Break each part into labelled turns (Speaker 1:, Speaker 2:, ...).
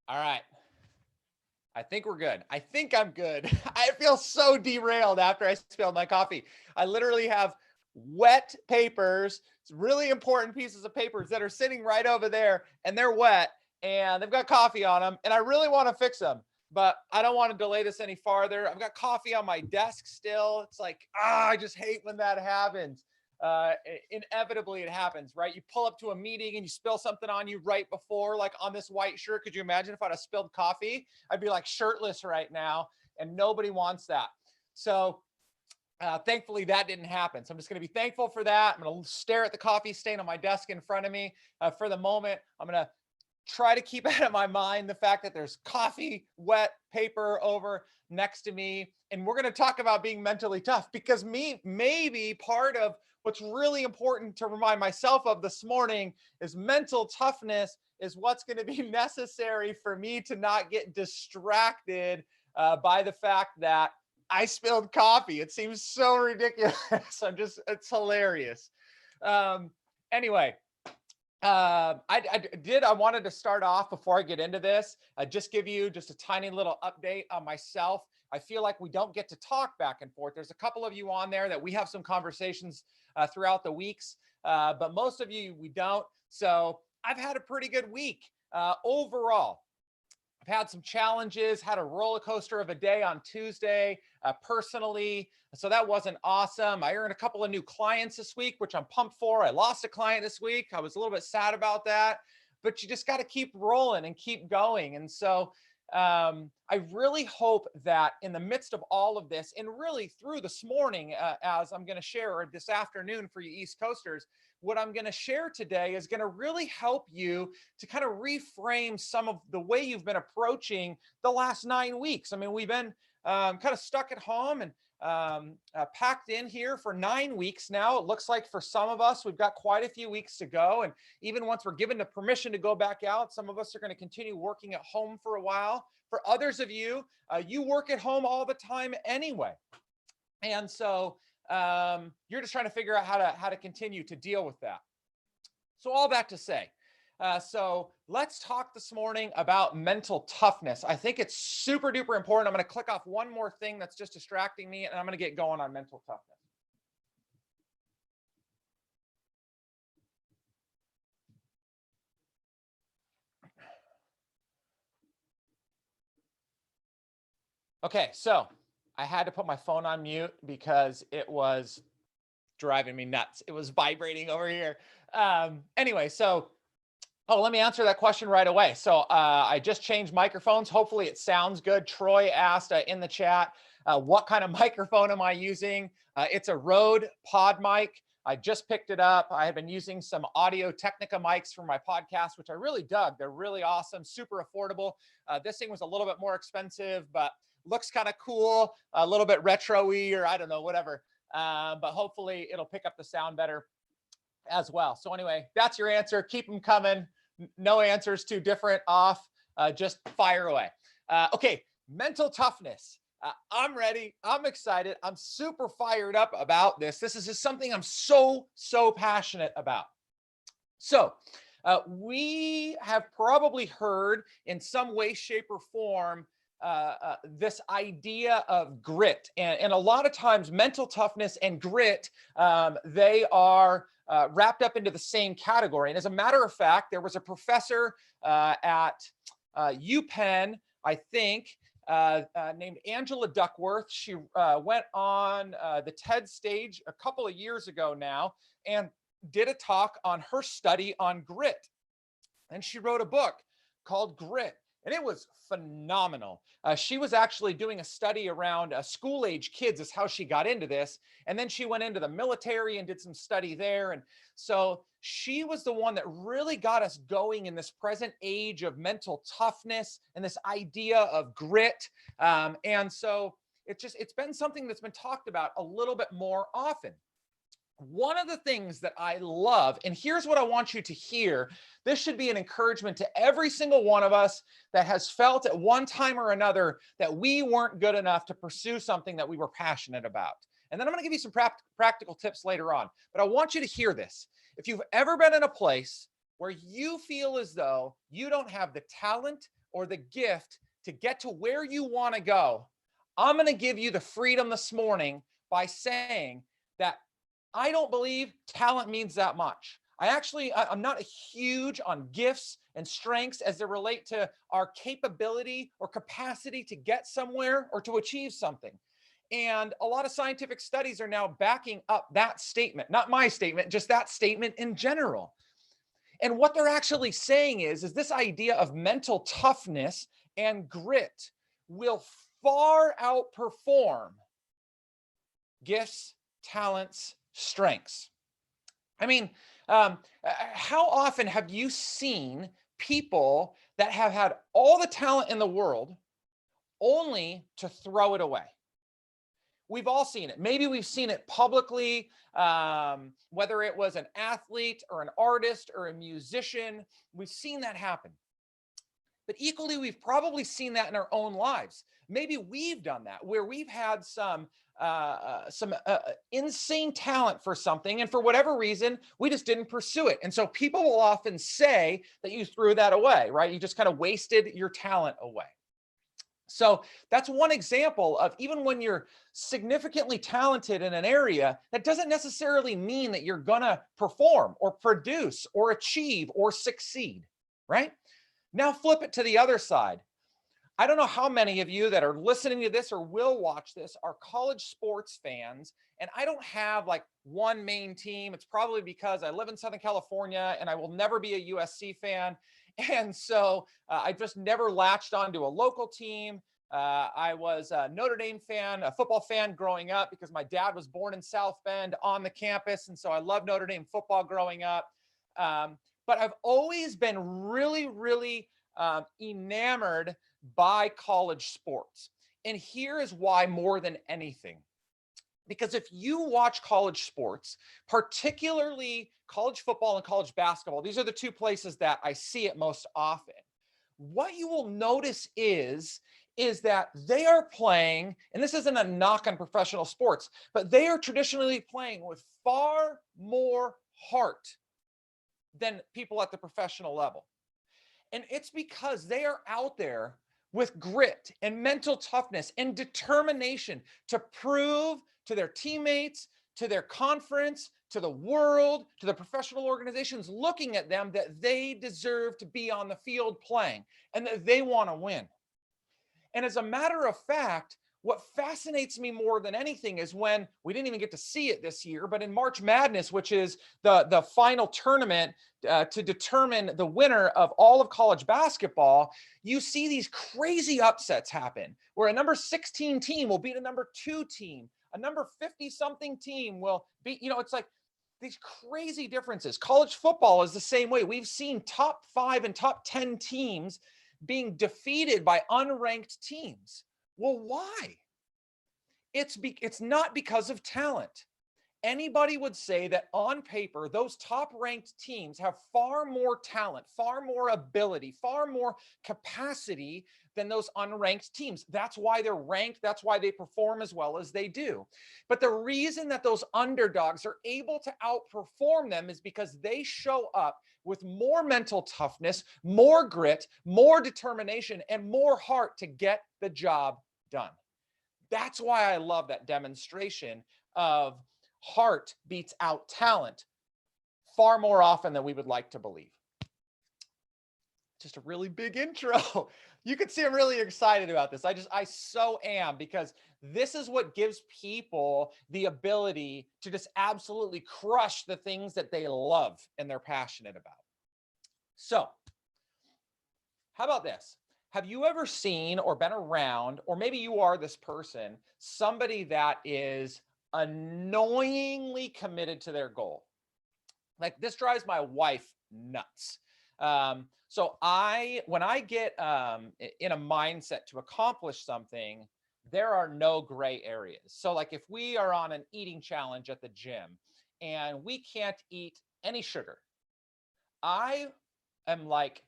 Speaker 1: All right. I think we're good. I think I'm good. I feel so derailed after I spilled my coffee. I literally have wet papers, really important pieces of papers that are sitting right over there, and they're wet and they've got coffee on them. And I really want to fix them, but I don't want to delay this any farther. I've got coffee on my desk still. It's like, I just hate when that happens. Inevitably it happens, right? You pull up to a meeting and you spill something on you right before, like on this white shirt. Could you imagine if I'd have spilled coffee? I'd be like shirtless right now, and nobody wants that. So thankfully that didn't happen. So I'm just going to be thankful for that. I'm going to stare at the coffee stain on my desk in front of me for the moment. I'm going to try to keep out of my mind the fact that there's coffee, wet paper over next to me. And we're going to talk about being mentally tough, because maybe part of what's really important to remind myself of this morning is mental toughness is what's going to be necessary for me to not get distracted by the fact that I spilled coffee. It seems so ridiculous. It's hilarious. Um, anyway, I wanted to start off before I get into this, just give you just a tiny little update on myself. I feel like we don't get to talk back and forth. There's a couple of you on there that we have some conversations throughout the weeks, but most of you we don't. So I've had a pretty good week overall. I've had some challenges, had a roller coaster of a day on Tuesday personally. So that wasn't awesome. I earned a couple of new clients this week, which I'm pumped for. I lost a client this week. I was a little bit sad about that, but you just got to keep rolling and keep going. And so I really hope that in the midst of all of this, and really through this morning, as I'm going to share, or this afternoon for you East Coasters, what I'm going to share today is going to really help you to kind of reframe some of the way you've been approaching the last 9 weeks. I mean, we've been kind of stuck at home and packed in here for 9 weeks now. It looks like for some of us, we've got quite a few weeks to go. And even once we're given the permission to go back out, some of us are going to continue working at home for a while. For others of you, you work at home all the time anyway. And so you're just trying to figure out how to continue to deal with that. So all that to say, so let's talk this morning about mental toughness. I think it's super duper important. I'm going to click off one more thing that's just distracting me, and I'm going to get going on mental toughness. Okay, so I had to put my phone on mute because it was driving me nuts. It was vibrating over here. Anyway, so let me answer that question right away. So I just changed microphones. Hopefully it sounds good. Troy asked in the chat, what kind of microphone am I using? It's a Rode Pod mic. I just picked it up. I have been using some Audio Technica mics for my podcast, which I really dug. They're really awesome, super affordable. This thing was a little bit more expensive, but looks kind of cool, a little bit retro-y, or I don't know, whatever. But hopefully it'll pick up the sound better as well. So anyway, that's your answer. Keep them coming. No answers too different off. Just fire away. Okay, mental toughness. I'm ready. I'm excited. I'm super fired up about this. This is just something I'm so passionate about. So we have probably heard in some way, shape, or form this idea of grit. And a lot of times mental toughness and grit, they are wrapped up into the same category. And as a matter of fact, there was a professor at UPenn, I think, named Angela Duckworth. She went on the TED stage a couple of years ago now and did a talk on her study on grit. And she wrote a book called Grit. And it was phenomenal. She was actually doing a study around school age kids is how she got into this. And then she went into the military and did some study there. And so she was the one that really got us going in this present age of mental toughness and this idea of grit. And so it's been something that's been talked about a little bit more often. One of the things that I love, and here's what I want you to hear. This should be an encouragement to every single one of us that has felt at one time or another that we weren't good enough to pursue something that we were passionate about. And then I'm going to give you some practical tips later on. But I want you to hear this. If you've ever been in a place where you feel as though you don't have the talent or the gift to get to where you want to go, I'm going to give you the freedom this morning by saying that I don't believe talent means that much. I'm not huge on gifts and strengths as they relate to our capability or capacity to get somewhere or to achieve something. And a lot of scientific studies are now backing up that statement, not my statement, just that statement in general. And what they're actually saying is this idea of mental toughness and grit will far outperform gifts, talents, strengths. I mean, how often have you seen people that have had all the talent in the world only to throw it away? We've all seen it. Maybe we've seen it publicly, whether it was an athlete or an artist or a musician. We've seen that happen. But equally, we've probably seen that in our own lives. Maybe we've done that where we've had some insane talent for something, and for whatever reason, we just didn't pursue it. And so people will often say that you threw that away, right? You just kind of wasted your talent away. So that's one example of, even when you're significantly talented in an area, that doesn't necessarily mean that you're going to perform or produce or achieve or succeed, right? Now flip it to the other side. I don't know how many of you that are listening to this or will watch this are college sports fans. And I don't have like one main team. It's probably because I live in Southern California and I will never be a USC fan. And so I just never latched onto a local team. I was a Notre Dame fan, a football fan growing up because my dad was born in South Bend on the campus. And so I loved Notre Dame football growing up. But I've always been really, really enamored by college sports. And here is why more than anything. Because if you watch college sports, particularly college football and college basketball, these are the two places that I see it most often. What you will notice is that they are playing, and this isn't a knock on professional sports, but they are traditionally playing with far more heart than people at the professional level. And it's because they are out there with grit and mental toughness and determination to prove to their teammates, to their conference, to the world, to the professional organizations looking at them, that they deserve to be on the field playing and that they want to win. And as a matter of fact, what fascinates me more than anything is when we didn't even get to see it this year, but in March Madness, which is the final tournament to determine the winner of all of college basketball, you see these crazy upsets happen where a number 16 team will beat a number 2 team. A number 50 something team will beat, it's like these crazy differences. College football is the same way. We've seen top 5 and top 10 teams being defeated by unranked teams. Well, why? It's not because of talent. Anybody would say that on paper, those top ranked teams have far more talent, far more ability, far more capacity than those unranked teams. That's why they're ranked. That's why they perform as well as they do. But the reason that those underdogs are able to outperform them is because they show up with more mental toughness, more grit, more determination, and more heart to get the job done. That's why I love that demonstration of heart beats out talent far more often than we would like to believe. Just a really big intro. You can see I'm really excited about this. I so am, because this is what gives people the ability to just absolutely crush the things that they love and they're passionate about. So, how about this? Have you ever seen or been around, or maybe you are this person, somebody that is annoyingly committed to their goal? Like, this drives my wife nuts. So when I get in a mindset to accomplish something, there are no gray areas. So like if we are on an eating challenge at the gym and we can't eat any sugar, I am like,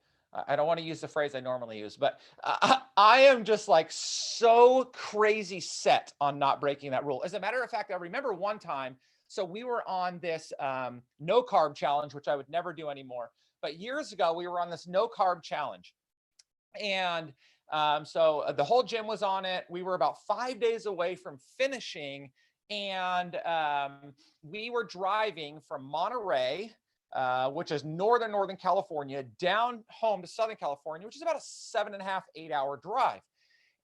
Speaker 1: I don't want to use the phrase I normally use, but I am just like so crazy set on not breaking that rule. As a matter of fact, I remember one time, so we were on this no carb challenge, which I would never do anymore. But years ago, we were on this no carb challenge. And so the whole gym was on it. We were about 5 days away from finishing. And we were driving from Monterey, which is Northern California, down home to Southern California, which is about a 7.5, 8 hour drive.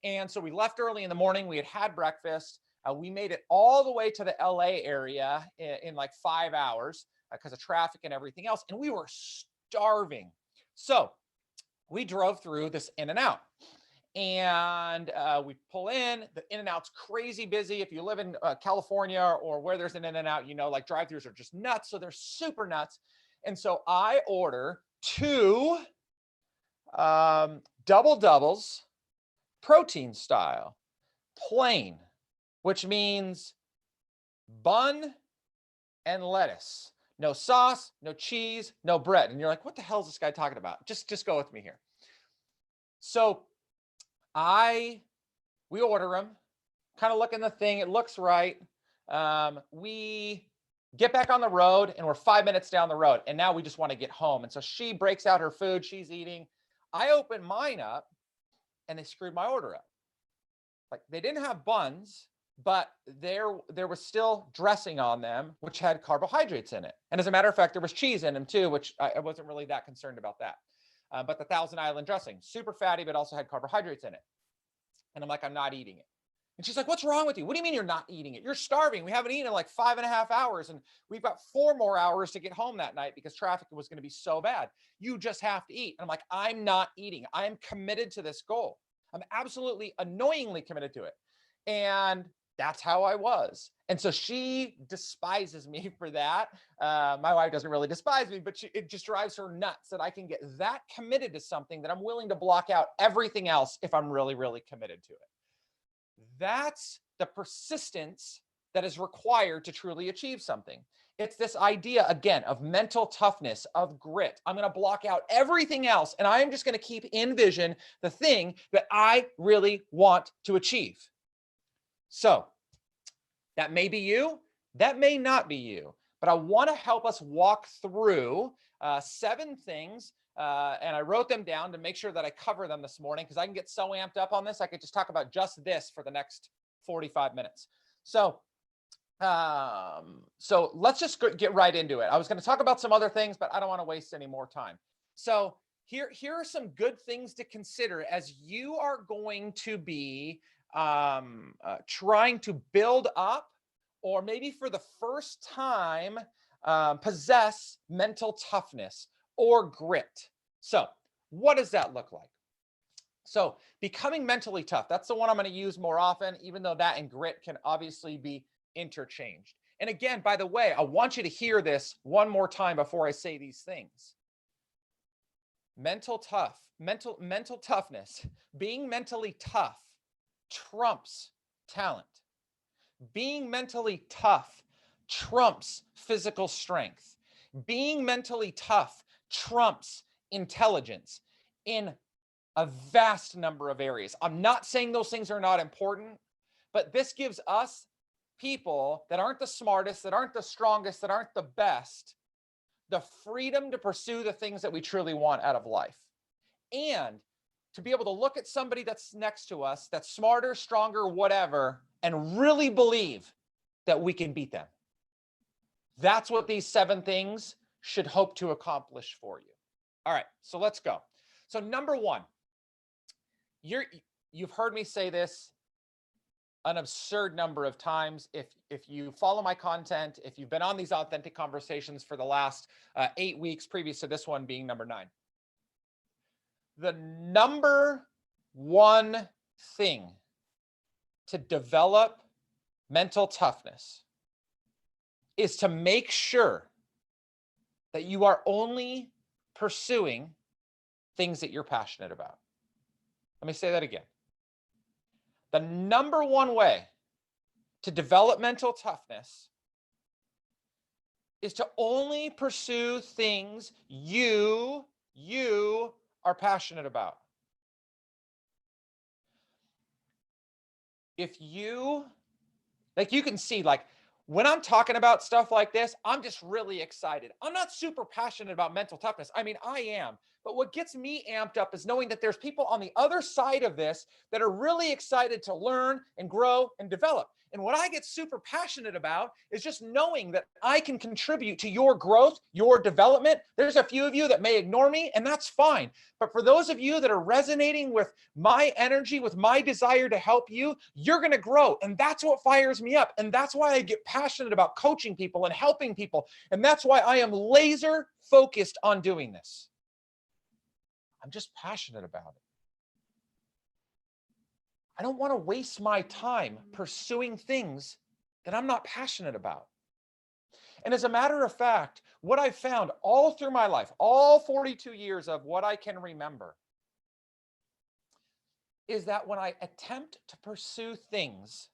Speaker 1: And so we left early in the morning. We had breakfast. We made it all the way to the LA area in like 5 hours because of traffic and everything else. And we were starving. So we drove through this In-N-Out. And we pull in. The In-N-Out's crazy busy. If you live in California or where there's an In-N-Out, you know, like drive-thrus are just nuts. So they're super nuts. And so I order 2 double doubles, protein style, plain, which means bun and lettuce. No sauce, no cheese, no bread. And you're like, what the hell is this guy talking about? Just go with me here. So we order them, kind of look in the thing. It looks right. We get back on the road and we're 5 minutes down the road. And now we just want to get home. And so she breaks out her food. She's eating. I open mine up and they screwed my order up. Like they didn't have buns, but there was still dressing on them, which had carbohydrates in it. And as a matter of fact, there was cheese in them too, which I wasn't really that concerned about that. But the Thousand Island dressing, super fatty, but also had carbohydrates in it. And I'm like, I'm not eating it. And she's like, what's wrong with you? What do you mean you're not eating it? You're starving. We haven't eaten in like 5.5 hours. And we've got 4 more hours to get home that night because traffic was going to be so bad. You just have to eat. And I'm like, I'm not eating. I'm committed to this goal. I'm absolutely annoyingly committed to it. And that's how I was. And so she despises me for that. My wife doesn't really despise me, but it just drives her nuts that I can get that committed to something that I'm willing to block out everything else if I'm really, really committed to it. That's the persistence that is required to truly achieve something. It's this idea, again, of mental toughness, of grit. I'm going to block out everything else, and I'm just going to keep in vision the thing that I really want to achieve. So that may be you, that may not be you, but I want to help us walk through 7 things. And I wrote them down to make sure that I cover them this morning because I can get so amped up on this. I could just talk about just this for the next 45 minutes. So let's just get right into it. I was going to talk about some other things, but I don't want to waste any more time. So here are some good things to consider as you are going to be trying to build up, or maybe for the first time, possess mental toughness or grit. So what does that look like? So becoming mentally tough, that's the one I'm going to use more often, even though that and grit can obviously be interchanged. And again, by the way, I want you to hear this one more time before I say these things. Mental toughness, being mentally tough trumps talent. Being mentally tough trumps physical strength. Being mentally tough trumps intelligence in a vast number of areas. I'm not saying those things are not important, but this gives us people that aren't the smartest, that aren't the strongest, that aren't the best, the freedom to pursue the things that we truly want out of life. And to be able to look at somebody that's next to us, that's smarter, stronger, whatever, and really believe that we can beat them. That's what these 7 things should hope to accomplish for you. All right, so let's go. So number 1, you've heard me say this an absurd number of times. If you follow my content, if you've been on these authentic conversations for the last 8 weeks, previous to this one being number 9, the number 1 thing to develop mental toughness is to make sure that you are only pursuing things that you're passionate about. Let me say that again. The number 1 way to develop mental toughness is to only pursue things you are passionate about. If you, like, you can see, like, When I'm talking about stuff like this, I'm just really excited. I'm not super passionate about mental toughness. I mean, I am. But what gets me amped up is knowing that there's people on the other side of this that are really excited to learn and grow and develop. And what I get super passionate about is just knowing that I can contribute to your growth, your development. There's a few of you that may ignore me, and that's fine. But for those of you that are resonating with my energy, with my desire to help you, you're going to grow. And that's what fires me up. And that's why I get passionate about coaching people and helping people. And that's why I am laser focused on doing this. I'm just passionate about it. I don't want to waste my time pursuing things that I'm not passionate about. And as a matter of fact, what I've found all through my life, all 42 years of what I can remember, is that when I attempt to pursue things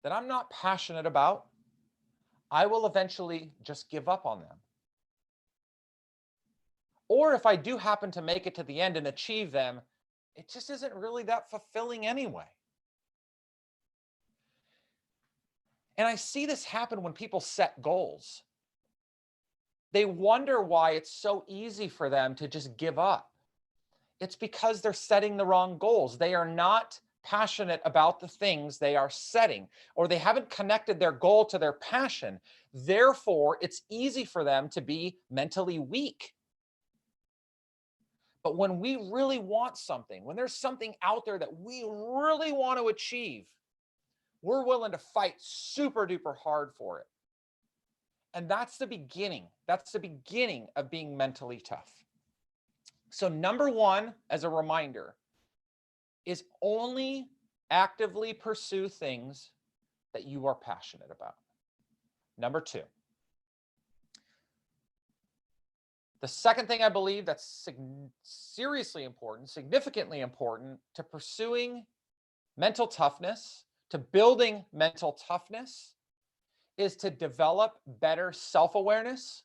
Speaker 1: that I'm not passionate about, I will eventually just give up on them. Or if I do happen to make it to the end and achieve them, it just isn't really that fulfilling anyway. And I see this happen when people set goals. They wonder why it's so easy for them to just give up. It's because they're setting the wrong goals. They are not passionate about the things they are setting, or they haven't connected their goal to their passion. Therefore, it's easy for them to be mentally weak. But when we really want something, when there's something out there that we really want to achieve, we're willing to fight super duper hard for it. And that's the beginning. That's the beginning of being mentally tough. So number one, as a reminder, is only actively pursue things that you are passionate about. Number two, the second thing I believe that's seriously important, significantly important to pursuing mental toughness, to building mental toughness, is to develop better self-awareness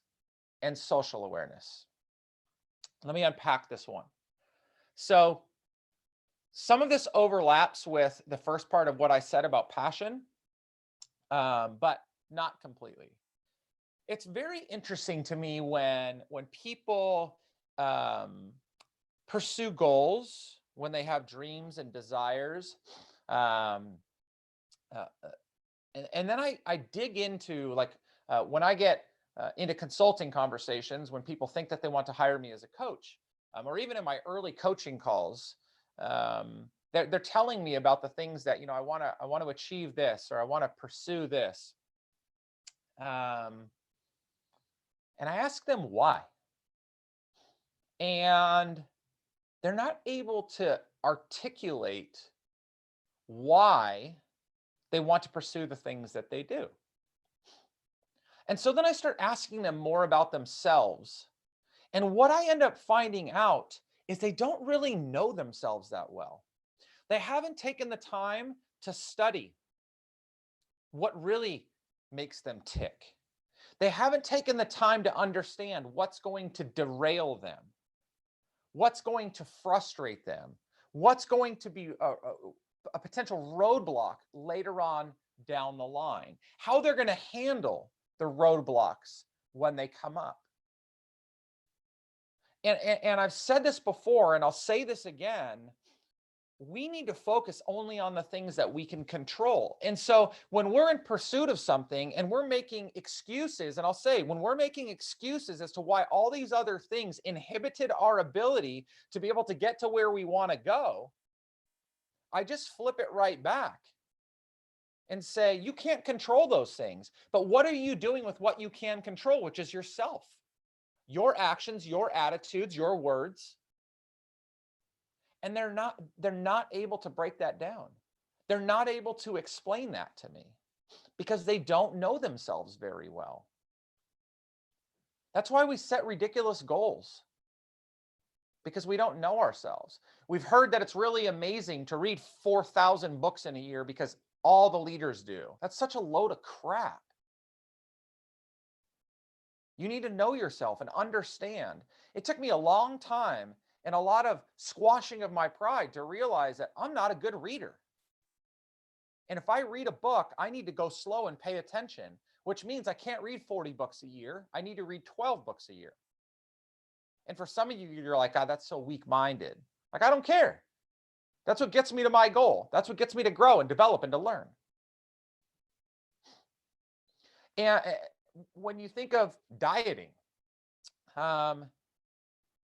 Speaker 1: and social awareness. Let me unpack this one. So some of this overlaps with the first part of what I said about passion, but not completely. It's very interesting to me when people pursue goals, when they have dreams and desires, and then I dig into, like, when I get into consulting conversations, when people think that they want to hire me as a coach, or even in my early coaching calls, they're telling me about the things that, I want to achieve this, or I want to pursue this. And I ask them why. And they're not able to articulate why they want to pursue the things that they do. And so then I start asking them more about themselves. And what I end up finding out is they don't really know themselves that well. They haven't taken the time to study what really makes them tick. They haven't taken the time to understand what's going to derail them, what's going to frustrate them, what's going to be a potential roadblock later on down the line, how they're going to handle the roadblocks when they come up. And I've said this before, and I'll say this again. We need to focus only on the things that we can control. And so when we're in pursuit of something and we're making excuses, and I'll say, when we're making excuses as to why all these other things inhibited our ability to be able to get to where we want to go, I just flip it right back and say, you can't control those things. But what are you doing with what you can control, which is yourself, your actions, your attitudes, your words? And they're not able to break that down. They're not able to explain that to me because they don't know themselves very well. That's why we set ridiculous goals, because we don't know ourselves. We've heard that it's really amazing to read 4,000 books in a year because all the leaders do. That's such a load of crap. You need to know yourself and understand. It took me a long time and a lot of squashing of my pride to realize that I'm not a good reader. And if I read a book, I need to go slow and pay attention, which means I can't read 40 books a year. I need to read 12 books a year. And for some of you, you're like, God, that's so weak-minded. Like, I don't care. That's what gets me to my goal. That's what gets me to grow and develop and to learn. And when you think of dieting,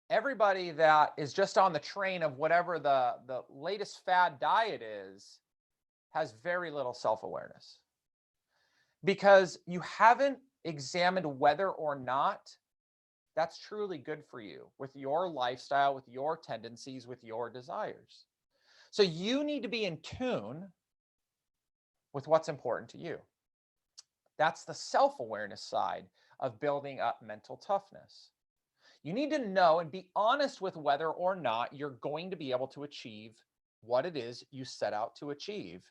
Speaker 1: everybody that is just on the train of whatever the latest fad diet is has very little self-awareness, because you haven't examined whether or not that's truly good for you with your lifestyle, with your tendencies, with your desires. So you need to be in tune with what's important to you. That's the self-awareness side of building up mental toughness. You need to know and be honest with whether or not you're going to be able to achieve what it is you set out to achieve.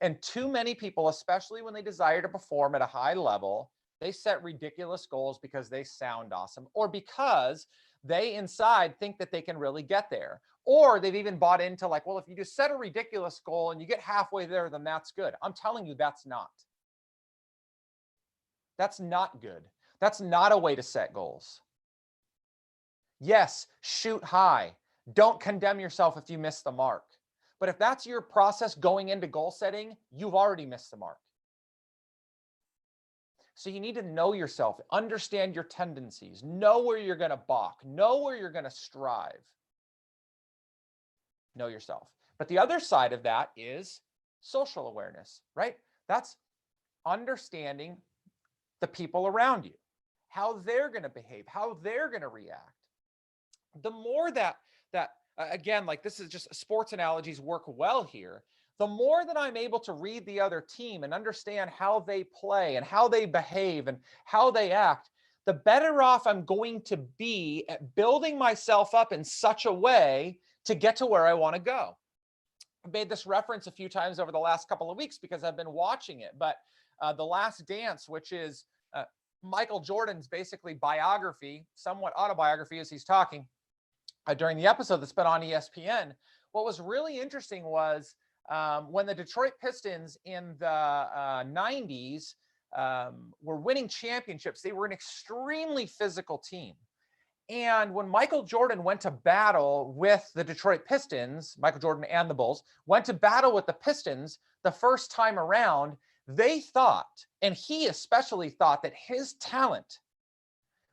Speaker 1: And too many people, especially when they desire to perform at a high level, they set ridiculous goals because they sound awesome, or because they inside think that they can really get there. Or they've even bought into like, well, if you just set a ridiculous goal and you get halfway there, then that's good. I'm telling you, that's not. That's not good. That's not a way to set goals. Yes, shoot high. Don't condemn yourself if you miss the mark. But if that's your process going into goal setting, you've already missed the mark. So you need to know yourself, understand your tendencies, know where you're going to balk, know where you're going to strive. Know yourself. But the other side of that is social awareness, right? That's understanding the people around you, how they're going to behave, how they're going to react. The more that again, like this is just sports analogies work well here. The more that I'm able to read the other team and understand how they play and how they behave and how they act, the better off I'm going to be at building myself up in such a way to get to where I want to go. I made this reference a few times over the last couple of weeks because I've been watching it, but The Last Dance, which is Michael Jordan's basically biography, somewhat autobiography as he's talking during the episode that's been on ESPN. What was really interesting was when the Detroit Pistons in the 90s were winning championships, they were an extremely physical team. And when Michael Jordan went to battle with the Detroit Pistons, Michael Jordan and the Bulls went to battle with the Pistons the first time around, they thought, and he especially thought, that his talent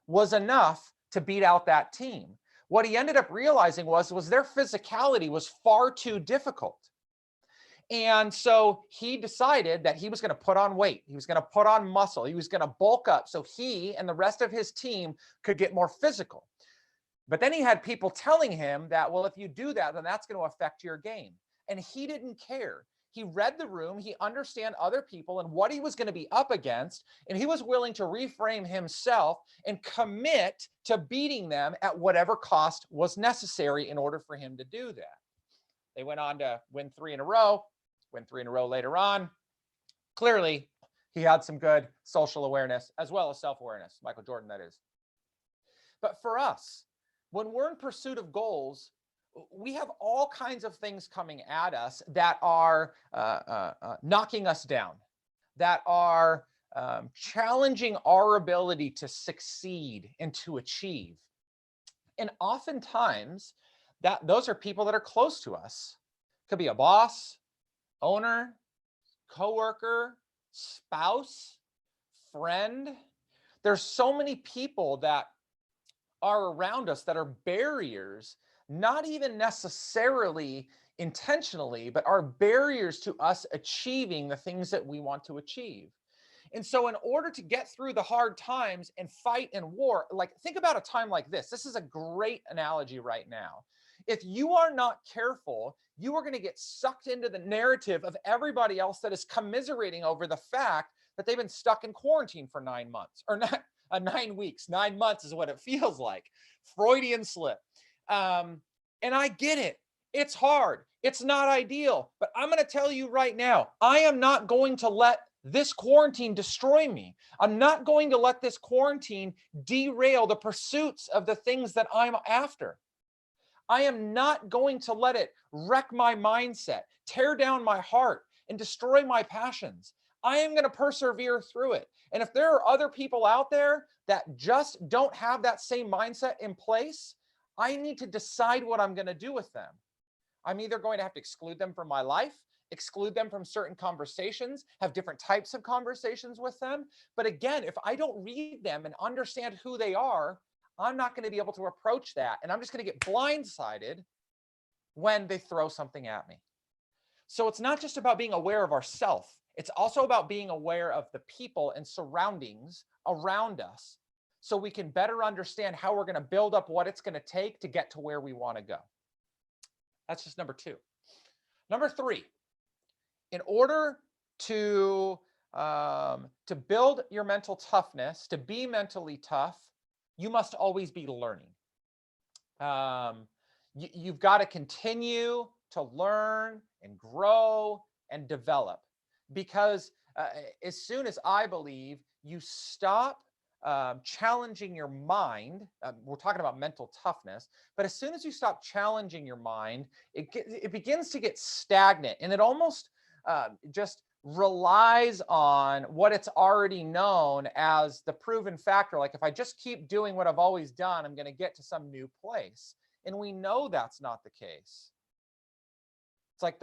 Speaker 1: was enough to beat out that team. What he ended up realizing was their physicality was far too difficult. And so he decided that he was going to put on weight. He was going to put on muscle. He was going to bulk up so he and the rest of his team could get more physical. But then he had people telling him that, well, if you do that, then that's going to affect your game. And he didn't care. He read the room, he understood other people and what he was going to be up against, and he was willing to reframe himself and commit to beating them at whatever cost was necessary in order for him to do that. They went on to win 3 in a row, win 3 in a row later on. Clearly, he had some good social awareness as well as self-awareness, Michael Jordan, that is. But for us, when we're in pursuit of goals, we have all kinds of things coming at us that are knocking us down, that are challenging our ability to succeed and to achieve. And oftentimes, those are people that are close to us. Could be a boss, owner, coworker, spouse, friend. There's so many people that are around us that are barriers, not even necessarily intentionally, but are barriers to us achieving the things that we want to achieve. And so in order to get through the hard times and fight in war, like think about a time like this. This is a great analogy right now. If you are not careful, you are going to get sucked into the narrative of everybody else that is commiserating over the fact that they've been stuck in quarantine for 9 months, or not 9 weeks. 9 months is what it feels like. Freudian slip. And I get it. It's hard. It's not ideal. But I'm going to tell you right now, I am not going to let this quarantine destroy me. I'm not going to let this quarantine derail the pursuits of the things that I'm after. I am not going to let it wreck my mindset, tear down my heart, and destroy my passions. I am going to persevere through it. And if there are other people out there that just don't have that same mindset in place, I need to decide what I'm going to do with them. I'm either going to have to exclude them from my life, exclude them from certain conversations, have different types of conversations with them. But again, if I don't read them and understand who they are, I'm not going to be able to approach that. And I'm just going to get blindsided when they throw something at me. So it's not just about being aware of ourselves. It's also about being aware of the people and surroundings around us so we can better understand how we're going to build up what it's going to take to get to where we want to go. That's just number 2. Number 3, in order to build your mental toughness, to be mentally tough, you must always be learning. You've got to continue to learn and grow and develop, because as soon as I believe you stop challenging your mind, we're talking about mental toughness, but as soon as you stop challenging your mind, it begins to get stagnant, and it almost just relies on what it's already known as the proven factor. Like, if I just keep doing what I've always done, I'm going to get to some new place. And we know that's not the case. It's like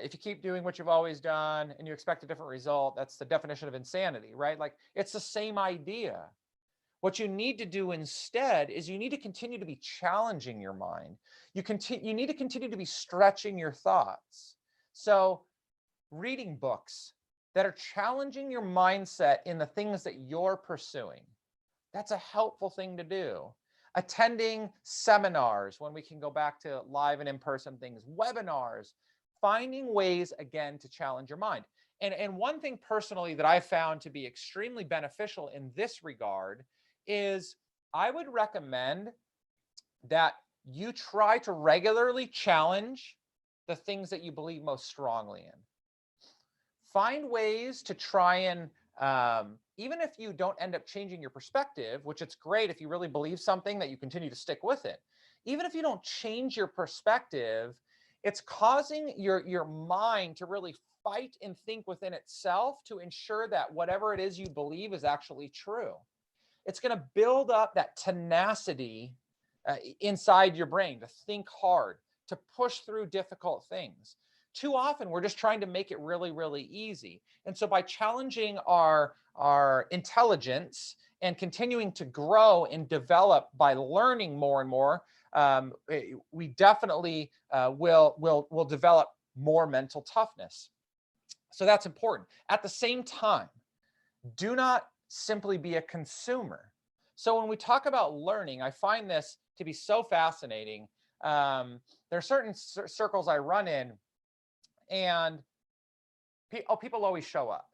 Speaker 1: if you keep doing what you've always done and you expect a different result, that's the definition of insanity, right? Like, it's the same idea. What you need to do instead is you need to continue to be challenging your mind. You need to continue to be stretching your thoughts. So reading books that are challenging your mindset in the things that you're pursuing, that's a helpful thing to do. Attending seminars when we can go back to live and in-person things, webinars, finding ways, again, to challenge your mind. And one thing personally that I found to be extremely beneficial in this regard is I would recommend that you try to regularly challenge the things that you believe most strongly in. Find ways to try and even if you don't end up changing your perspective, which it's great if you really believe something that you continue to stick with it. Even if you don't change your perspective, it's causing your mind to really fight and think within itself to ensure that whatever it is you believe is actually true. It's going to build up that tenacity inside your brain to think hard, to push through difficult things. Too often, we're just trying to make it really, really easy. And so by challenging our intelligence and continuing to grow and develop by learning more and more, we definitely will develop more mental toughness. So that's important. At the same time, do not simply be a consumer. So when we talk about learning, I find this to be so fascinating. There are certain circles I run in, and people always show up.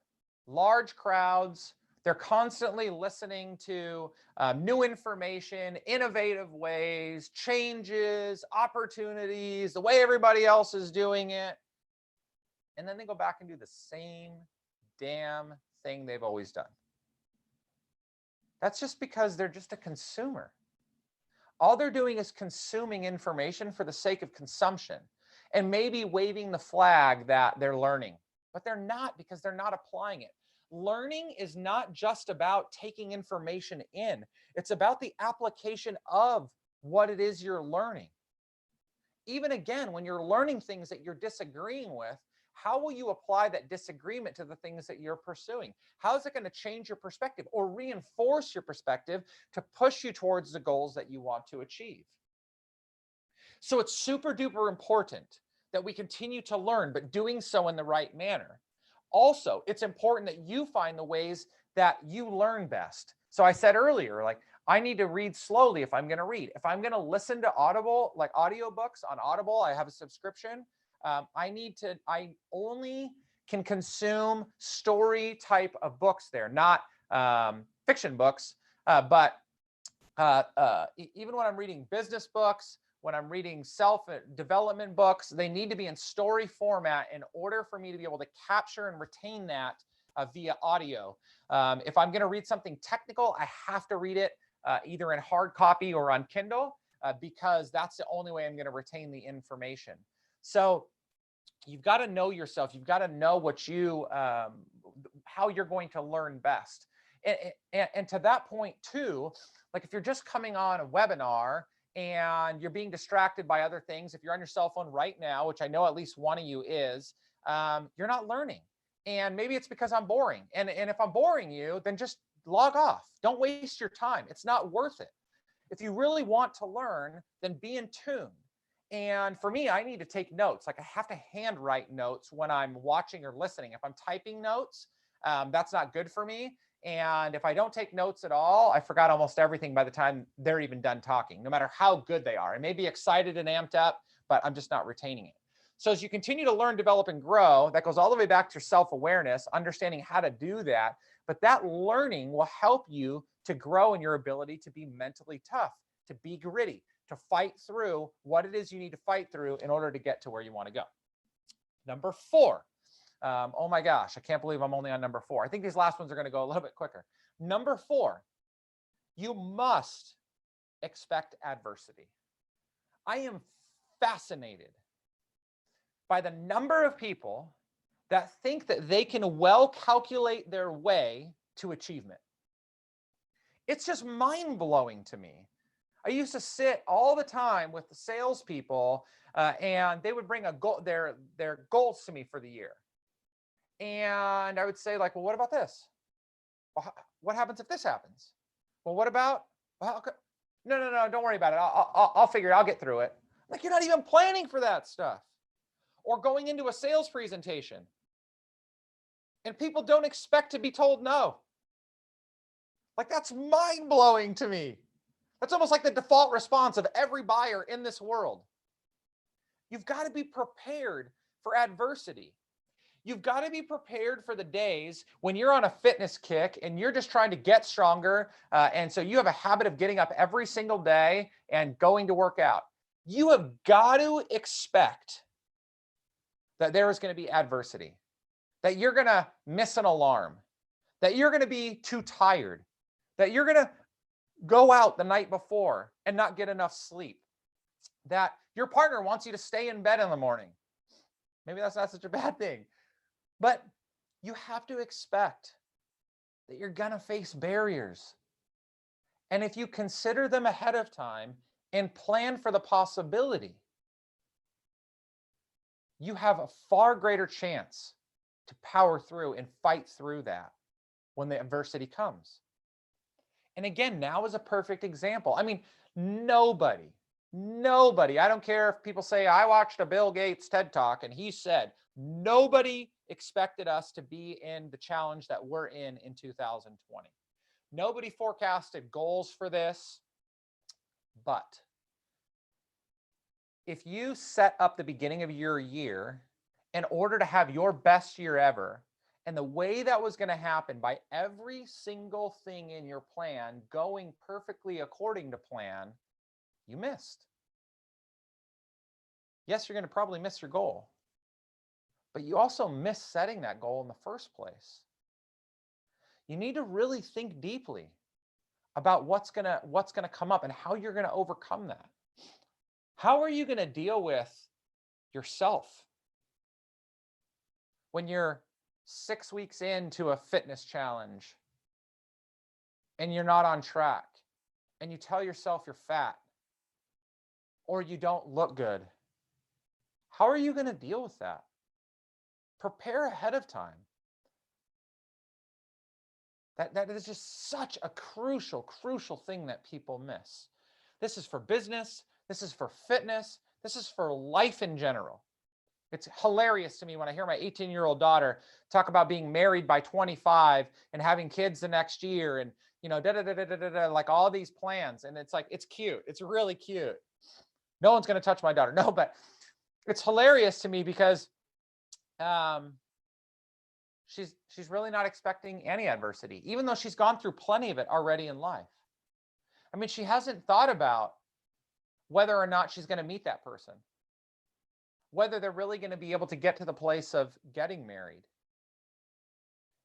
Speaker 1: Large crowds, they're constantly listening to new information, innovative ways, changes, opportunities, the way everybody else is doing it. And then they go back and do the same damn thing they've always done. That's just because they're just a consumer. All they're doing is consuming information for the sake of consumption and maybe waving the flag that they're learning, but they're not, because they're not applying it. Learning is not just about taking information in. It's about the application of what it is you're learning. Even again, when you're learning things that you're disagreeing with, how will you apply that disagreement to the things that you're pursuing? How is it going to change your perspective or reinforce your perspective to push you towards the goals that you want to achieve? So it's super duper important that we continue to learn, but doing so in the right manner. Also, it's important that you find the ways that you learn best. So I said earlier, like, I need to read slowly if I'm going to read. If I'm going to listen to Audible, like audiobooks on Audible, I have a subscription. I only can consume story type of books there, not fiction books. But even when I'm reading business books, when I'm reading self-development books, they need to be in story format in order for me to be able to capture and retain that via audio. If I'm going to read something technical, I have to read it either in hard copy or on Kindle because that's the only way I'm going to retain the information. So you've got to know yourself. You've got to know what how you're going to learn best. And to that point too, like if you're just coming on a webinar and you're being distracted by other things, if you're on your cell phone right now, which I know at least one of you is, you're not learning. And maybe it's because I'm boring. And if I'm boring you, then just log off. Don't waste your time. It's not worth it. If you really want to learn, then be in tune. And for me, I need to take notes. Like I have to handwrite notes when I'm watching or listening. If I'm typing notes, that's not good for me. And if I don't take notes at all, I forgot almost everything by the time they're even done talking, no matter how good they are. I may be excited and amped up, but I'm just not retaining it. So as you continue to learn, develop, and grow, that goes all the way back to self-awareness, understanding how to do that. But that learning will help you to grow in your ability to be mentally tough, to be gritty, to fight through what it is you need to fight through in order to get to where you want to go. Number 4. Oh my gosh, I can't believe I'm only on number 4. I think these last ones are going to go a little bit quicker. Number 4, you must expect adversity. I am fascinated by the number of people that think that they can well calculate their way to achievement. It's just mind-blowing to me. I used to sit all the time with the salespeople, and they would bring their goals to me for the year. And I would say, like, well, what about this? Well, what happens if this happens? Well, what about? Well, okay. No, don't worry about it. I'll figure it. I'll get through it. Like, you're not even planning for that stuff. Or going into a sales presentation, and people don't expect to be told no. Like, that's mind-blowing to me. That's almost like the default response of every buyer in this world. You've got to be prepared for adversity. You've got to be prepared for the days when you're on a fitness kick and you're just trying to get stronger. And so you have a habit of getting up every single day and going to work out. You have got to expect that there is going to be adversity, that you're going to miss an alarm, that you're going to be too tired, that you're going to go out the night before and not get enough sleep, that your partner wants you to stay in bed in the morning. Maybe that's not such a bad thing, but you have to expect that you're going to face barriers. And if you consider them ahead of time and plan for the possibility, you have a far greater chance to power through and fight through that when the adversity comes. And again, now is a perfect example. I mean, nobody, I don't care if people say, I watched a Bill Gates TED Talk and he said, nobody expected us to be in the challenge that we're in 2020. Nobody forecasted goals for this, but if you set up the beginning of your year in order to have your best year ever, and the way that was going to happen by every single thing in your plan going perfectly according to plan, you missed. Yes, you're going to probably miss your goal, but you also missed setting that goal in the first place. You need to really think deeply about what's going to come up and how you're going to overcome that. How are you going to deal with yourself when you're 6 weeks into a fitness challenge and you're not on track and you tell yourself you're fat or you don't look good? How are you going to deal with that? Prepare ahead of time. That is just such a crucial thing that people miss. This is for business. This is for fitness. This is for life in general. It's hilarious to me when I hear my 18-year-old daughter talk about being married by 25 and having kids the next year and, you know, like all these plans. And it's like, it's cute. It's really cute. No one's going to touch my daughter. No, but it's hilarious to me because she's really not expecting any adversity, even though she's gone through plenty of it already in life. I mean, she hasn't thought about whether or not she's going to meet that person, whether they're really going to be able to get to the place of getting married.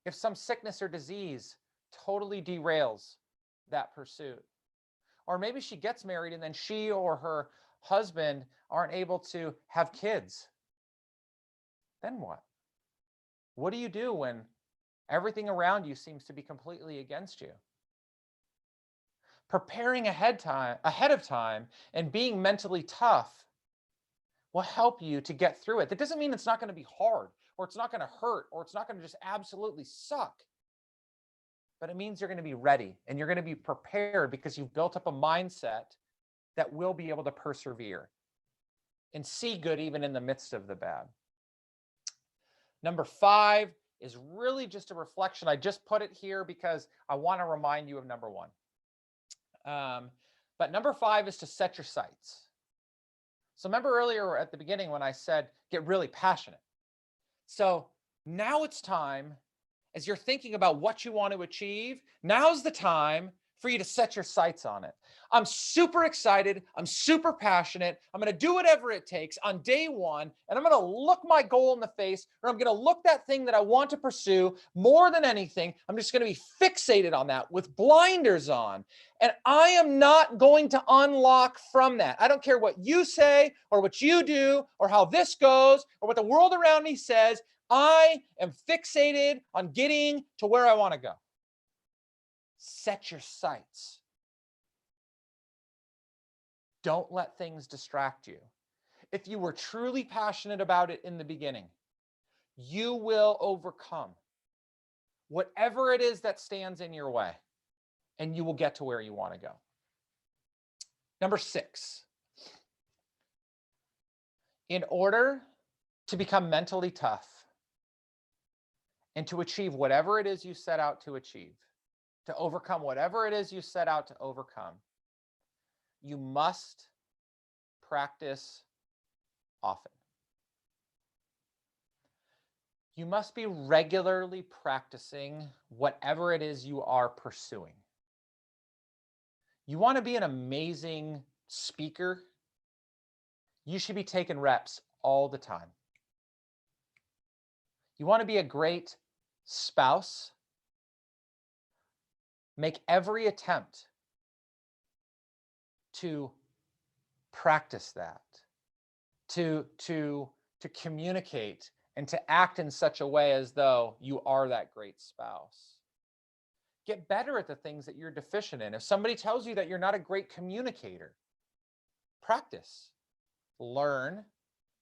Speaker 1: If some sickness or disease totally derails that pursuit, or maybe she gets married and then she or her husband aren't able to have kids. then what? What do you do when everything around you seems to be completely against you? Preparing ahead of time and being mentally tough will help you to get through it. That doesn't mean it's not going to be hard or it's not going to hurt or it's not going to just absolutely suck. But it means you're going to be ready and you're going to be prepared because you've built up a mindset that will be able to persevere and see good even in the midst of the bad. Number 5 is really just a reflection. I just put it here because I want to remind you of number 1. But number 5 is to set your sights. So remember earlier at the beginning when I said, get really passionate. So now it's time, as you're thinking about what you want to achieve, now's the time for you to set your sights on it. I'm super excited. I'm super passionate. I'm going to do whatever it takes on day 1. And I'm going to look my goal in the face, or I'm going to look that thing that I want to pursue more than anything. I'm just going to be fixated on that with blinders on. And I am not going to unlock from that. I don't care what you say or what you do or how this goes or what the world around me says. I am fixated on getting to where I want to go. Set your sights. Don't let things distract you. If you were truly passionate about it in the beginning, you will overcome whatever it is that stands in your way, and you will get to where you want to go. Number 6, in order to become mentally tough and to achieve whatever it is you set out to achieve, to overcome whatever it is you set out to overcome, you must practice often. You must be regularly practicing whatever it is you are pursuing. You want to be an amazing speaker? You should be taking reps all the time. You want to be a great spouse? Make every attempt to practice that, to communicate and to act in such a way as though you are that great spouse. Get better at the things that you're deficient in. If somebody tells you that you're not a great communicator, practice, learn,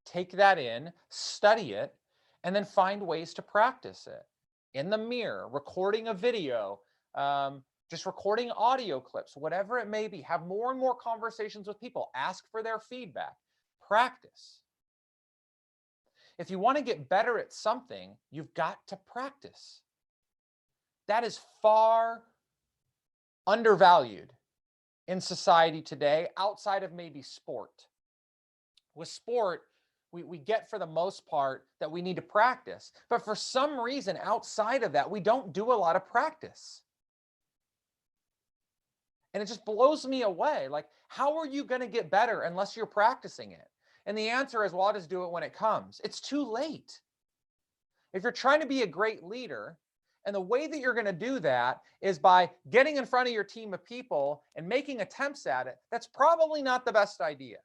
Speaker 1: take that in, study it, and then find ways to practice it. In the mirror, recording a video, just recording audio clips, whatever it may be. Have more and more conversations with people. Ask for their feedback. Practice. If you want to get better at something, you've got to practice. That is far undervalued in society today, outside of maybe sport. With sport, we get for the most part that we need to practice. But for some reason outside of that, we don't do a lot of practice. And it just blows me away. Like, how are you going to get better unless you're practicing it? And the answer is, well, I'll just do it when it comes. It's too late. If you're trying to be a great leader, and the way that you're going to do that is by getting in front of your team of people and making attempts at it, that's probably not the best idea.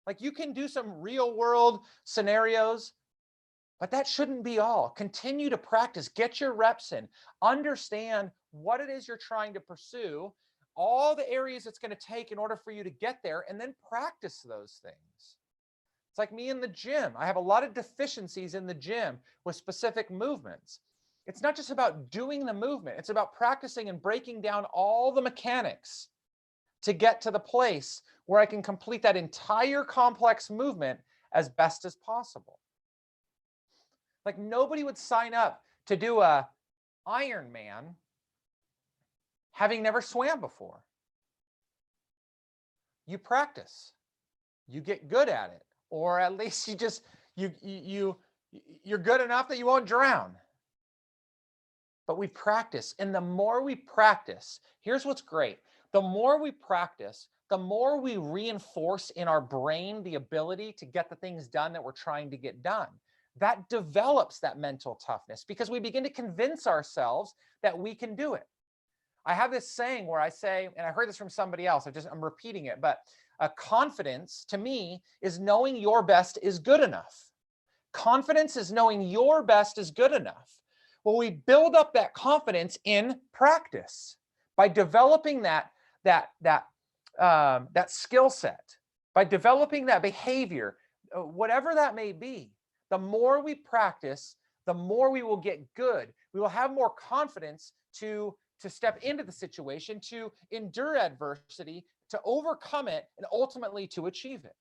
Speaker 1: Like, you can do some real world scenarios, but that shouldn't be all. Continue to practice, get your reps in, understand what it is you're trying to pursue, all the areas it's going to take in order for you to get there, and then practice those things. It's like me in the gym. I have a lot of deficiencies in the gym with specific movements. It's not just about doing the movement. It's about practicing and breaking down all the mechanics to get to the place where I can complete that entire complex movement as best as possible. Like, nobody would sign up to do a Ironman having never swam before. You practice, you get good at it, or at least you're good enough that you won't drown. But we practice, and the more we practice, here's what's great. The more we practice, the more we reinforce in our brain the ability to get the things done that we're trying to get done. That develops that mental toughness because we begin to convince ourselves that we can do it. I have this saying where I say, and I heard this from somebody else, I'm repeating it, but confidence to me is knowing your best is good enough. Confidence is knowing your best is good enough. Well, we build up that confidence in practice by developing that skill set, by developing that behavior, whatever that may be. The more we practice, the more we will get good. We will have more confidence to step into the situation, to endure adversity, to overcome it, and ultimately to achieve it.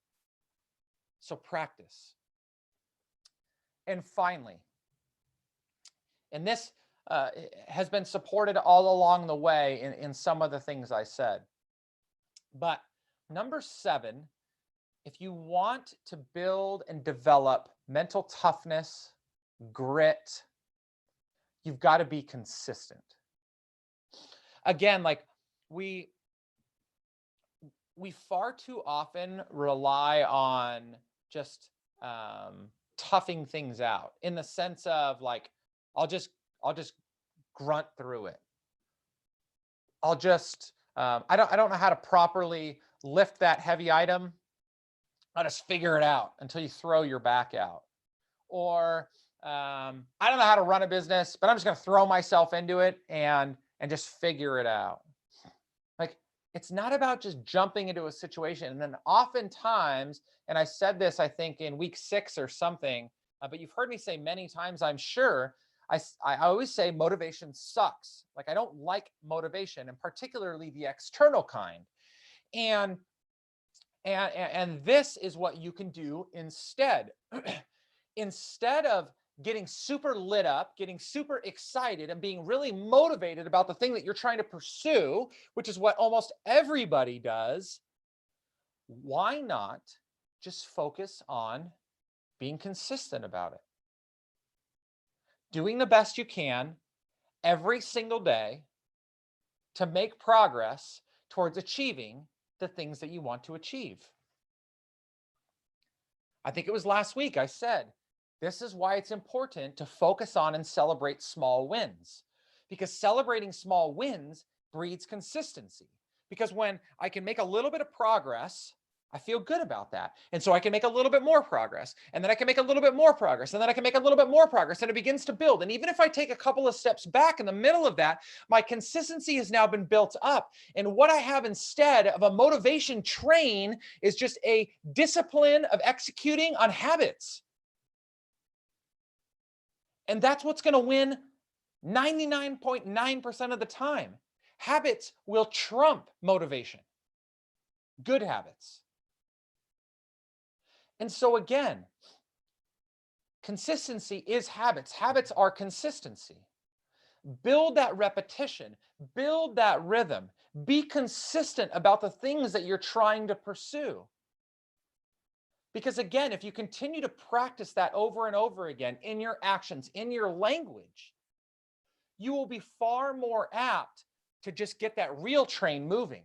Speaker 1: So practice. And finally, and this has been supported all along the way in some of the things I said. But number 7, if you want to build and develop mental toughness, grit, you've got to be consistent. Again, like we far too often rely on just toughing things out in the sense of like, I'll just grunt through it. I'll just I don't know how to properly lift that heavy item. I'll just figure it out until you throw your back out. Or I don't know how to run a business, but I'm just going to throw myself into it and just figure it out. Like, it's not about just jumping into a situation. And then oftentimes, and I said this, I think in week 6 or something, but you've heard me say many times, I'm sure, I always say motivation sucks. Like, I don't like motivation, and particularly the external kind. And this is what you can do instead. Instead of getting super lit up, getting super excited, and being really motivated about the thing that you're trying to pursue, which is what almost everybody does, why not just focus on being consistent about it? Doing the best you can every single day to make progress towards achieving the things that you want to achieve. I think it was last week I said, this is why it's important to focus on and celebrate small wins, because celebrating small wins breeds consistency. Because when I can make a little bit of progress, I feel good about that. And so I can make a little bit more progress, and then I can make a little bit more progress, and then I can make a little bit more progress, and it begins to build. And even if I take a couple of steps back in the middle of that, my consistency has now been built up. And what I have instead of a motivation train is just a discipline of executing on habits. And that's what's going to win 99.9% of the time. Habits will trump motivation. Good habits. And so again, consistency is habits. Habits are consistency. Build that repetition. Build that rhythm. Be consistent about the things that you're trying to pursue. Because again, if you continue to practice that over and over again in your actions, in your language, you will be far more apt to just get that real train moving.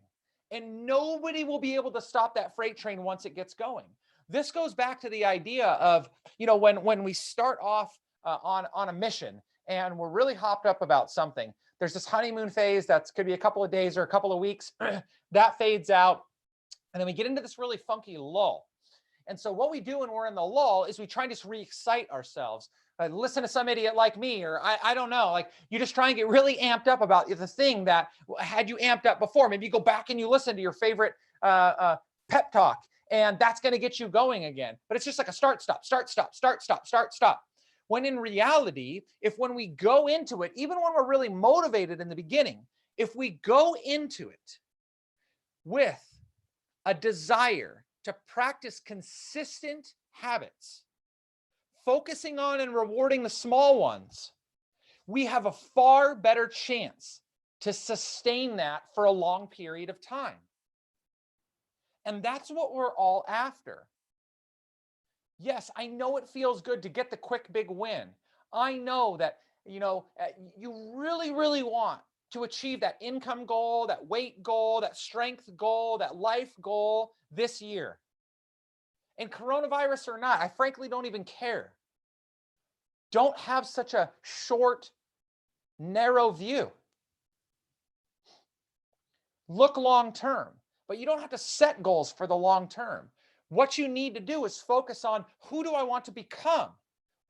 Speaker 1: And nobody will be able to stop that freight train once it gets going. This goes back to the idea of, when we start off on a mission and we're really hopped up about something, there's this honeymoon phase that could be a couple of days or a couple of weeks. That fades out. And then we get into this really funky lull. And so what we do when we're in the lull is we try and just re-excite ourselves. Listen to some idiot like me, or I don't know, like you just try and get really amped up about the thing that had you amped up before. Maybe you go back and you listen to your favorite pep talk, and that's going to get you going again. But it's just like a start, stop, start, stop, start, stop, start, stop. When in reality, when we go into it, even when we're really motivated in the beginning, if we go into it with a desire to practice consistent habits, focusing on and rewarding the small ones, we have a far better chance to sustain that for a long period of time. And that's what we're all after. Yes, I know it feels good to get the quick big win. I know that, you really, really want to achieve that income goal, that weight goal, that strength goal, that life goal this year. And coronavirus or not, I frankly don't even care. Don't have such a short, narrow view. Look long term, but you don't have to set goals for the long term. What you need to do is focus on, who do I want to become?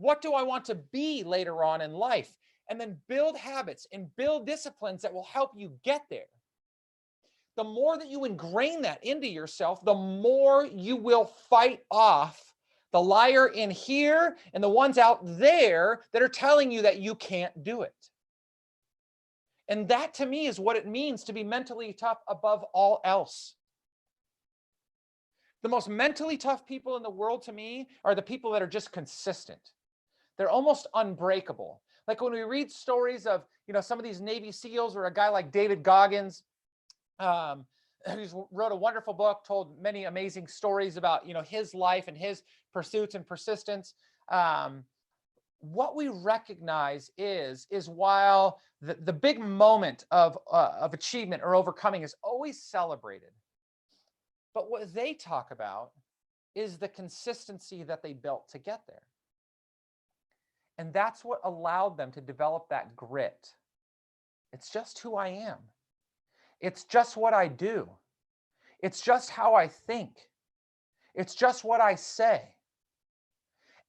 Speaker 1: What do I want to be later on in life? And then build habits and build disciplines that will help you get there. The more that you ingrain that into yourself, the more you will fight off the liar in here and the ones out there that are telling you that you can't do it. And that to me is what it means to be mentally tough above all else. The most mentally tough people in the world to me are the people that are just consistent. They're almost unbreakable. Like when we read stories of, some of these Navy SEALs or a guy like David Goggins, who wrote a wonderful book, told many amazing stories about, his life and his pursuits and persistence. What we recognize is while the big moment of achievement or overcoming is always celebrated, but what they talk about is the consistency that they built to get there. And that's what allowed them to develop that grit. It's just who I am. It's just what I do. It's just how I think. It's just what I say.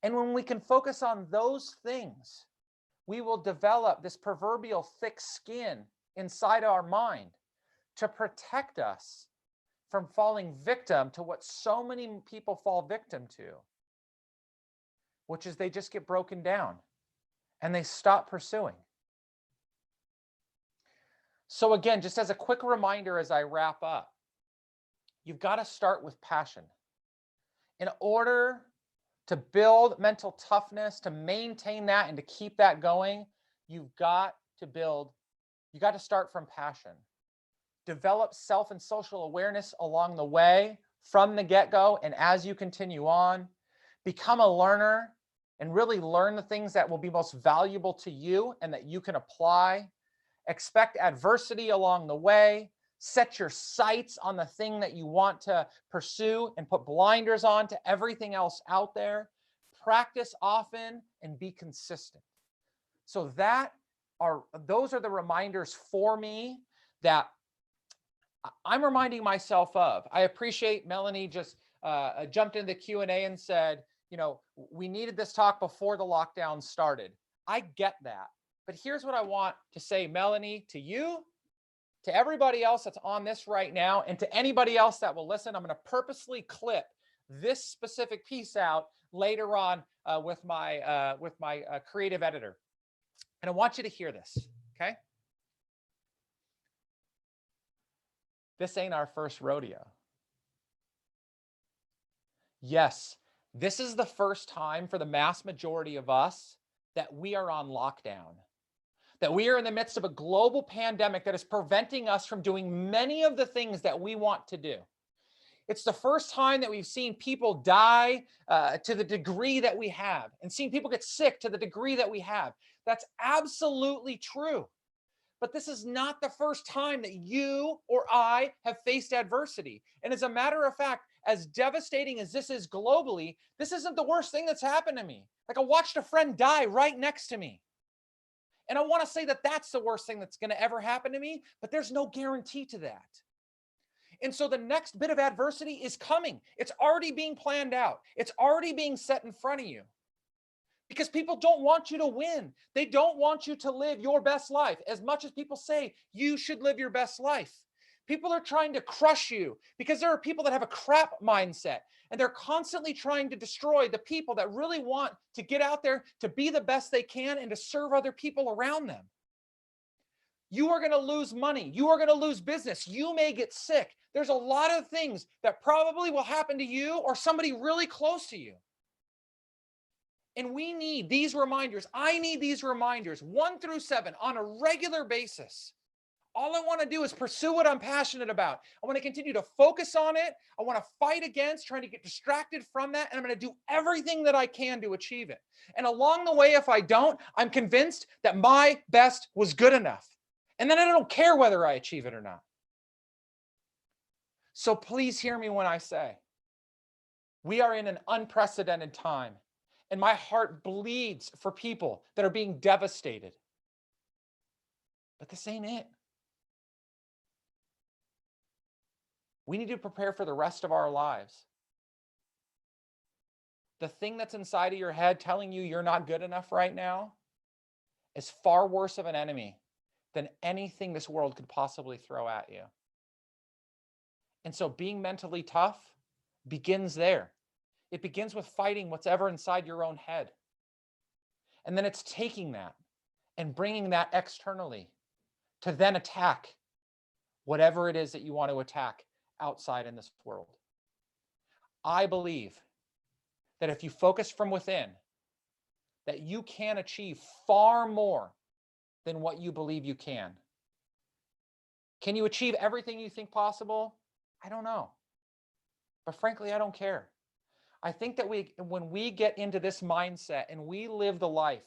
Speaker 1: And when we can focus on those things, we will develop this proverbial thick skin inside our mind to protect us from falling victim to what so many people fall victim to, which is they just get broken down and they stop pursuing. So again, just as a quick reminder as I wrap up, you've got to start with passion. In order to build mental toughness, to maintain that and to keep that going, you've got to start from passion. Develop self and social awareness along the way from the get-go and as you continue on. Become a learner and really learn the things that will be most valuable to you and that you can apply. Expect adversity along the way. Set your sights on the thing that you want to pursue and put blinders on to everything else out there. Practice often and be consistent. So those are the reminders for me that I'm reminding myself of. I appreciate Melanie just jumped into the Q&A and said, we needed this talk before the lockdown started. I get that. But here's what I want to say, Melanie, to you, to everybody else that's on this right now, and to anybody else that will listen. I'm going to purposely clip this specific piece out later on with my creative editor. And I want you to hear this, okay? This ain't our first rodeo. Yes, this is the first time for the mass majority of us that we are on lockdown, that we are in the midst of a global pandemic that is preventing us from doing many of the things that we want to do. It's the first time that we've seen people die to the degree that we have and seen people get sick to the degree that we have. That's absolutely true. But this is not the first time that you or I have faced adversity. And as a matter of fact, as devastating as this is globally, this isn't the worst thing that's happened to me. Like I watched a friend die right next to me. And I want to say that that's the worst thing that's going to ever happen to me, but there's no guarantee to that. And so the next bit of adversity is coming. It's already being planned out. It's already being set in front of you. Because people don't want you to win. They don't want you to live your best life. As much as people say you should live your best life, people are trying to crush you because there are people that have a crap mindset and they're constantly trying to destroy the people that really want to get out there to be the best they can and to serve other people around them. You are going to lose money. You are going to lose business. You may get sick. There's a lot of things that probably will happen to you or somebody really close to you. And we need these reminders. I need these reminders 1 through 7 on a regular basis. All I want to do is pursue what I'm passionate about. I want to continue to focus on it. I want to fight against trying to get distracted from that. And I'm going to do everything that I can to achieve it. And along the way, if I don't, I'm convinced that my best was good enough. And then I don't care whether I achieve it or not. So please hear me when I say, we are in an unprecedented time. And my heart bleeds for people that are being devastated. But this ain't it. We need to prepare for the rest of our lives. the thing that's inside of your head telling you you're not good enough right now is far worse of an enemy than anything this world could possibly throw at you. And so being mentally tough begins there. It begins with fighting what's ever inside your own head. And then it's taking that and bringing that externally to then attack whatever it is that you want to attack outside in this world. I believe that if you focus from within, that you can achieve far more than what you believe you can. Can you achieve everything you think possible? I don't know. But frankly, I don't care. I think that when we get into this mindset and we live the life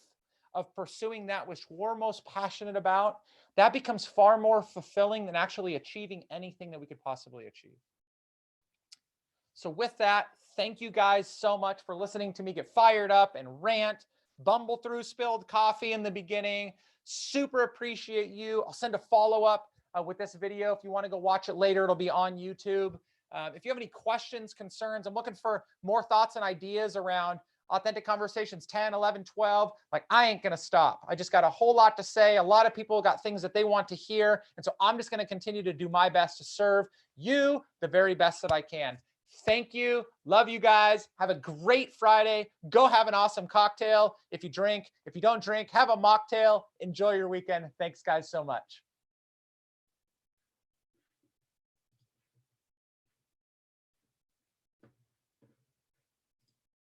Speaker 1: of pursuing that which we're most passionate about, that becomes far more fulfilling than actually achieving anything that we could possibly achieve. So with that, thank you guys so much for listening to me get fired up and rant, bumble through spilled coffee in the beginning. Super appreciate you. I'll send a follow-up with this video. If you want to go watch it later, it'll be on YouTube. If you have any questions, concerns, I'm looking for more thoughts and ideas around Authentic Conversations 10, 11, 12. Like, I ain't going to stop. I just got a whole lot to say. A lot of people got things that they want to hear. And so I'm just going to continue to do my best to serve you the very best that I can. Thank you. Love you guys. Have a great Friday. Go have an awesome cocktail if you drink. If you don't drink, have a mocktail. Enjoy your weekend. Thanks, guys, so much.